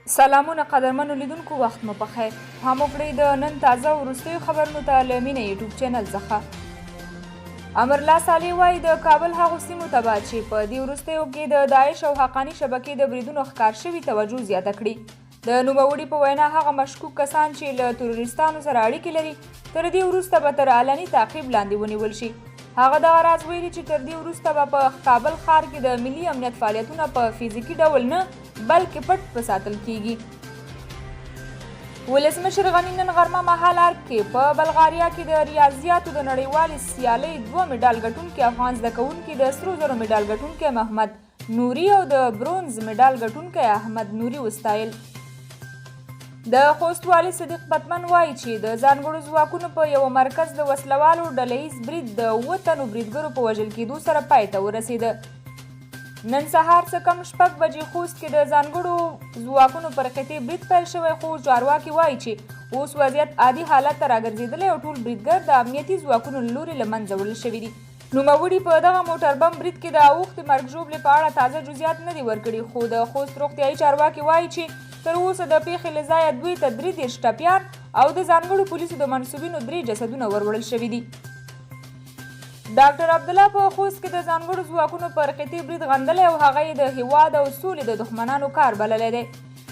سلامونه قدرمنو لیدونکو، وخت مو پخیر. هم وکړئ د نن تازه وروستیو خبرونو ته له مینه یوټیوب چینل څخه. امرالله صالح وایي د کابل هغو سیمو ته به چې په دې وروستیو کې د داعش او حقاني شبکې د بریدونو ښکار شوي توجه زیاته کړي. د نوموړي په وینا هغه مشکوک کسان چې له تروریستانو سره اړیکې لري تر دې وروسته به تر علني تعقیب لاندې ونیول شي. هغه دغه راز ویلي چې تر دې وروسته به په کابل ښار کې د ملي امنیت فعالیتونه په فزیکي ډول نه بلکې پټ په ساتل کیږي. ولسمشر غني نن غرمه مهال ارګ کې په بلغاریا کې د ریاضیاتو د نړیوالې سیالۍ 2 میډال ګټونکي افغان زده کوونکي د سرو زرو میډال ګټونکي محمد نوري او د برونز میډال ګټونکي احمد نوري وستایل. د خوست والي صدیق پتمن وایي چې د ځانګړو ځواکونو په یو مرکز د وسلوالو ډلهییز برید د 7 تنو بریدګرو په وژل کېدو سره پای ته ورسېده. نن سهار څه کم 6 بجې خوست کې د ځانګړو ځواکونو پر خطې برید پیل شوی، خو چارواکي وایي چې اوس وضعیت عادي حالت ته راګرځېدلی او ټول بریدګر د امنیتي ځواکونو له لورې له منځه وړل شوي دي. نوموړي په دغه موټر بم برید کې د اوښتې مرګ ژوبلې په اړه تازه جزئیات نه دي ورکړي، خو د خوست روغتیایي چارواکي وایي چې تر اوسه د پیښې له ځایه دوی ته 33 ټپیان او د ځانګړو پولیسو د منصوبینو 3 جسدونه وروړل شوي دي. ډاکټر عبدالله په خوست کې د ځانګړو ځواکونو پر خطې برید غندلی او هغه یې د هیواد او سولې د دښمنانو کار بللی دی.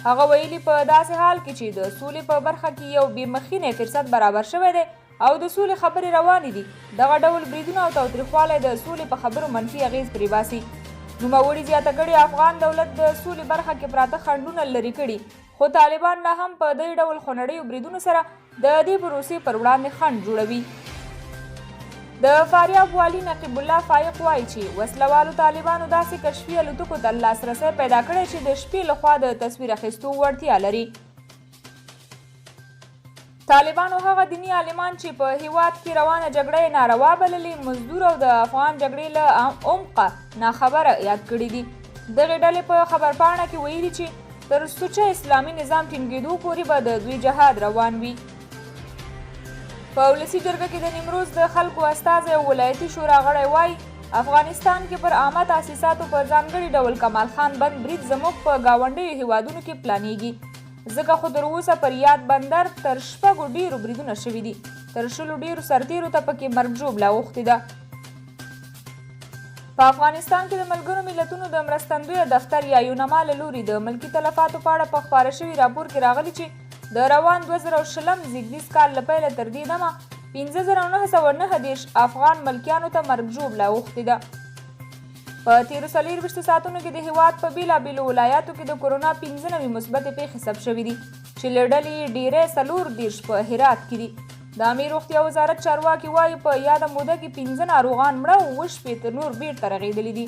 هغه ویلي په داسې حال کې چې د سولې په برخه کې یو بېمخینی فرصت برابر شوی دی او د سولې خبرې روانې دي، دغه ډول بریدونه او تاوتریخوالی د سولې په خبرو منفي اغیز پرې باسي. نوموړي زیاته کړې افغان دولت د سولې برخه کې پراته خنډونه لرې کړي، خو طالبان لا هم په دې ډول خونړیو بریدونو سره د دې پروسې پر وړاندې خنډ جوړوي. د فاریاب والي نقیب الله فایق وایي چې وسلوالو طالبانو داسې کشفي الوتکو ته لاسرسی پیدا کړی چې د شپې لخوا د تصویر اخیستو وړتیا لري. طالبانو هغه دیني عالمان چې په هیواد کې روانه جګړه یې ناروا بللې مزدور او د افغان جګړې له عمقه ناخبره یاد کړي دي. دغې ډلې په خبرپاڼه کې ویلي چې تر سوچه اسلامي نظام ټینګېدو پورې به د دوی جهاد روان وي. په ولسي جرګه کې د نیمروز د خلکو استازی او ولایتي شورا غړی وایي افغانستان کې پر عامه تاسیساتو په ځانګړي ډول کمال خان بند برید زموږ په ګاونډیو هیوادونو کې پلانیږي، ځکه خو تر اوسه پر یاد بندر تر 6 ډیرو بریدونه شوي دي، تر 10 ډیرو سرتیرو ته پکې مرګ ژوبله اوښتې ده. په افغانستان کې د ملګرو ملتونو د مرستندویه دفتر یا یونما له لوري د ملکي تلفاتو په اړه په خپاره شوي راپور کې راغلي چې د روان 2020 زیږدیز کال له پیله تر دې دمه 5949 افغان ملکیانو ته مرګ ژوبله اوښتې ده. په تیرو 24 ساعتونو کې د هیواد په بېلابېلو ولایاتو کې د کورونا 15 مثبتې پیښې ثبت شوي دي، چې له ډلې ډیری 40 په هرات کې دي. د عامې روغتیا وزارت چارواکي وایي په یاده موده کې 15 ناروغان مړه او 18 نور بیرته رغېدلي دي.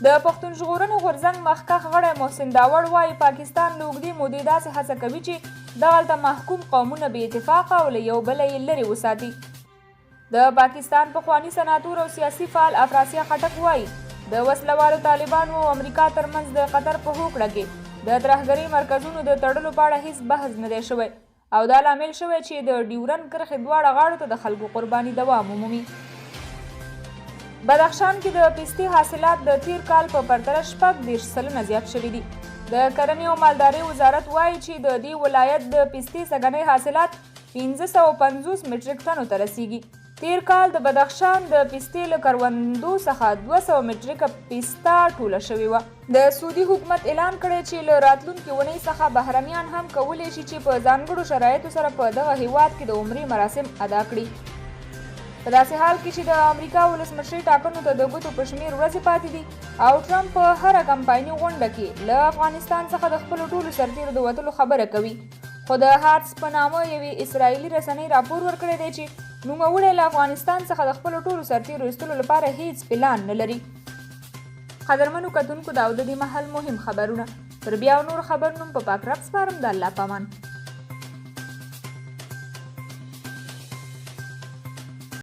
د پښتون ژغورنې غورځنګ مخکښ غړی محسن داوړ وایي پاکستان له اوږدې مودې داسې هڅه کوي چې دغلته محکوم قومونه بې اتفاقه او له یو بله یې لرې وساتي. د پاکستان پخواني سناتور او سیاسي فعال افراسیه خټک وایي د وسلوالو طالبانو او امریکا ترمنځ د قطر په هوکړه کې د ترهګرۍ مرکزونو د تړلو په اړه هیڅ بحث نه دی شوی او دا لامل شوی چې د ډیورنډ کرښې دواړه غاړو ته د خلکو قرباني دوام ومومي. بدخشان کې د پستې حاصلات د تیر کال په پرتله 40% زیات شوي دي. د کرنې او مالدارۍ وزارت وایي چې د دې ولایت د پستې سږنی حاصلات 550 مټریک ټنو ته رسیږي. تیر کال د بدخشان د پستې له کروندو څخه 200 مټریکه پسته ټوله شوې وه. د سعودي حکومت اعلان کړی چې له راتلونکې اونۍ څخه بهرنیان هم کولی شي چې په ځانګړو شرایطو سره په دغه هیواد کې د عمرې مراسم ادا کړي. په داسې حال کې چې د امریکا ولسمشرۍ ټاکنو ته د ګوتو په شمېر ورځې پاتې دي او ټرمپ په هره کمپایني غونډه کې له افغانستان څخه د خپلو ټولو سرتیرو د وتلو خبره کوي، خو د هارتس په نامه یوې اسرائیلي رسنۍ راپور ورکړی دی چې نوموړی له افغانستان څخه د خپلو ټولو سرتیرو ایستلو لپاره هیڅ پلان نه لري. قدرمنو کتونکو دا د دې مهال مهم خبرونه، تر بیا نور خبرونه په پاک رب سپارم. د الله پامان.